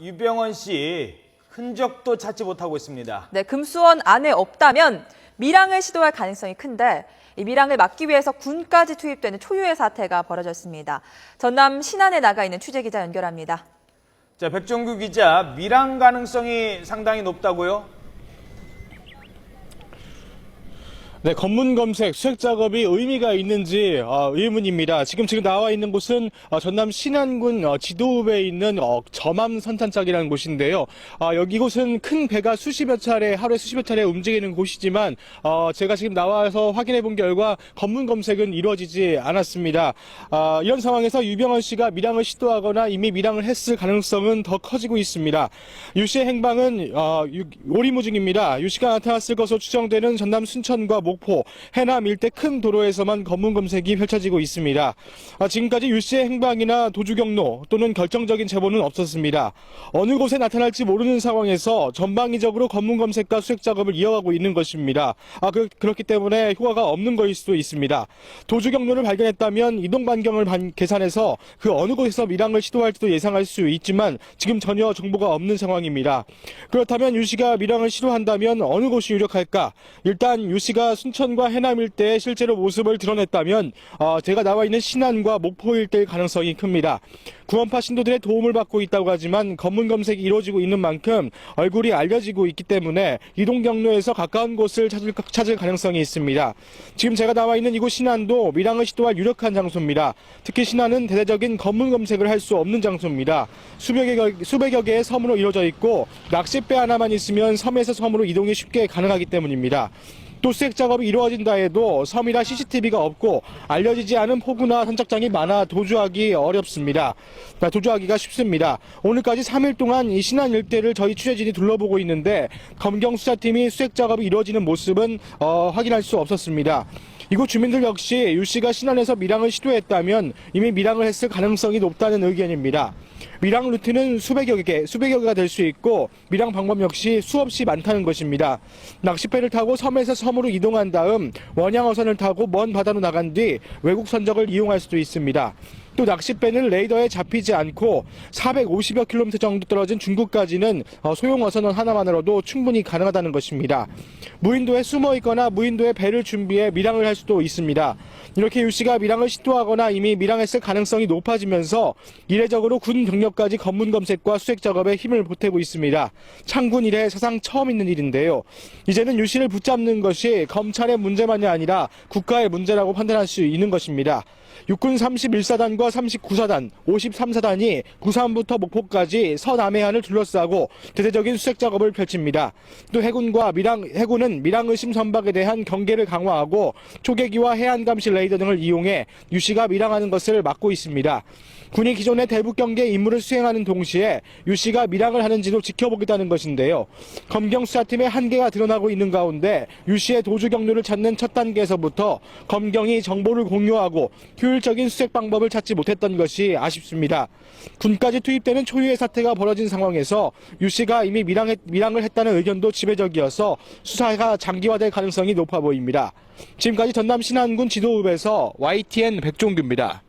유병헌 씨 흔적도 찾지 못하고 있습니다. 네, 금수원 안에 없다면 밀항을 시도할 가능성이 큰데 이 밀항을 막기 위해서 군까지 투입되는 초유의 사태가 벌어졌습니다. 전남 신안에 나가 있는 취재기자 연결합니다. 자, 백종규 기자, 밀항 가능성이 상당히 높다고요? 네, 검문 검색, 수색 작업이 의미가 있는지 의문입니다. 지금 나와 있는 곳은 전남 신안군 지도읍에 있는 점암 선탄짝이라는 곳인데요. 이곳은 큰 배가 하루에 수십여 차례 움직이는 곳이지만 제가 지금 나와서 확인해 본 결과 검문 검색은 이루어지지 않았습니다. 이런 상황에서 유병헌 씨가 밀항을 시도하거나 이미 밀항을 했을 가능성은 더 커지고 있습니다. 유 씨의 행방은 오리무중입니다. 유 씨가 나타났을 것으로 추정되는 전남 순천과 목포, 해남 일대 큰 도로에서만 검문 검색이 펼쳐지고 있습니다. 지금까지 유 씨의 행방이나 도주 경로 또는 결정적인 제보는 없었습니다. 어느 곳에 나타날지 모르는 상황에서 전방위적으로 검문 검색과 수색 작업을 이어가고 있는 것입니다. 그렇기 때문에 효과가 없는 것일 수도 있습니다. 도주 경로를 발견했다면 이동 반경을 계산해서 그 어느 곳에서 밀항을 시도할지도 예상할 수 있지만 지금 전혀 정보가 없는 상황입니다. 그렇다면 유 씨가 밀항을 시도한다면 어느 곳이 유력할까? 일단 유 씨가 순천과 해남 일대에 실제로 모습을 드러냈다면 제가 나와 있는 신안과 목포 일대일 가능성이 큽니다. 구원파 신도들의 도움을 받고 있다고 하지만 검문 검색이 이루어지고 있는 만큼 얼굴이 알려지고 있기 때문에 이동 경로에서 가까운 곳을 찾을 가능성이 있습니다. 지금 제가 나와 있는 이곳 신안도 밀항을 시도할 유력한 장소입니다. 특히 신안은 대대적인 검문 검색을 할 수 없는 장소입니다. 수백여 개의 섬으로 이루어져 있고 낚싯배 하나만 있으면 섬에서 섬으로 이동이 쉽게 가능하기 때문입니다. 또 수색 작업이 이루어진다 해도 섬이라 CCTV가 없고 알려지지 않은 포구나 선착장이 많아 도주하기가 쉽습니다. 오늘까지 3일 동안 이 신안 일대를 저희 취재진이 둘러보고 있는데 검경 수사팀이 수색 작업이 이루어지는 모습은 확인할 수 없었습니다. 이곳 주민들 역시 유 씨가 신안에서 밀항을 시도했다면 이미 밀항을 했을 가능성이 높다는 의견입니다. 밀항 루트는 수백여 개가 될 수 있고 밀항 방법 역시 수없이 많다는 것입니다. 낚싯배를 타고 섬에서 섬으로 이동한 다음 원양어선을 타고 먼 바다로 나간 뒤 외국 선적을 이용할 수도 있습니다. 또 낚싯배는 레이더에 잡히지 않고 450여 킬로미터 정도 떨어진 중국까지는 소형 어선 하나만으로도 충분히 가능하다는 것입니다. 무인도에 숨어 있거나 무인도에 배를 준비해 밀항을 할 수도 있습니다. 이렇게 유 씨가 밀항을 시도하거나 이미 밀항했을 가능성이 높아지면서 이례적으로 군 병력까지 검문 검색과 수색 작업에 힘을 보태고 있습니다. 창군 이래 사상 처음 있는 일인데요. 이제는 유 씨를 붙잡는 것이 검찰의 문제만이 아니라 국가의 문제라고 판단할 수 있는 것입니다. 육군 31사단과 39사단, 53사단이 부산부터 목포까지 서남해안을 둘러싸고 대대적인 수색 작업을 펼칩니다. 또 해군은 밀항 의심 선박에 대한 경계를 강화하고 초계기와 해안 감시 레이더 등을 이용해 유 씨가 밀항하는 것을 막고 있습니다. 군이 기존의 대북 경계 임무를 수행하는 동시에 유 씨가 밀항을 하는지도 지켜보겠다는 것인데요. 검경 수사팀의 한계가 드러나고 있는 가운데 유 씨의 도주 경로를 찾는 첫 단계에서부터 검경이 정보를 공유하고 효율적인 수색 방법을 찾지 못했던 것이 아쉽습니다. 군까지 투입되는 초유의 사태가 벌어진 상황에서 유 씨가 이미 밀항을 했다는 의견도 지배적이어서 수사가 장기화될 가능성이 높아 보입니다. 지금까지 전남 신안군 지도읍에서 YTN 백종규입니다.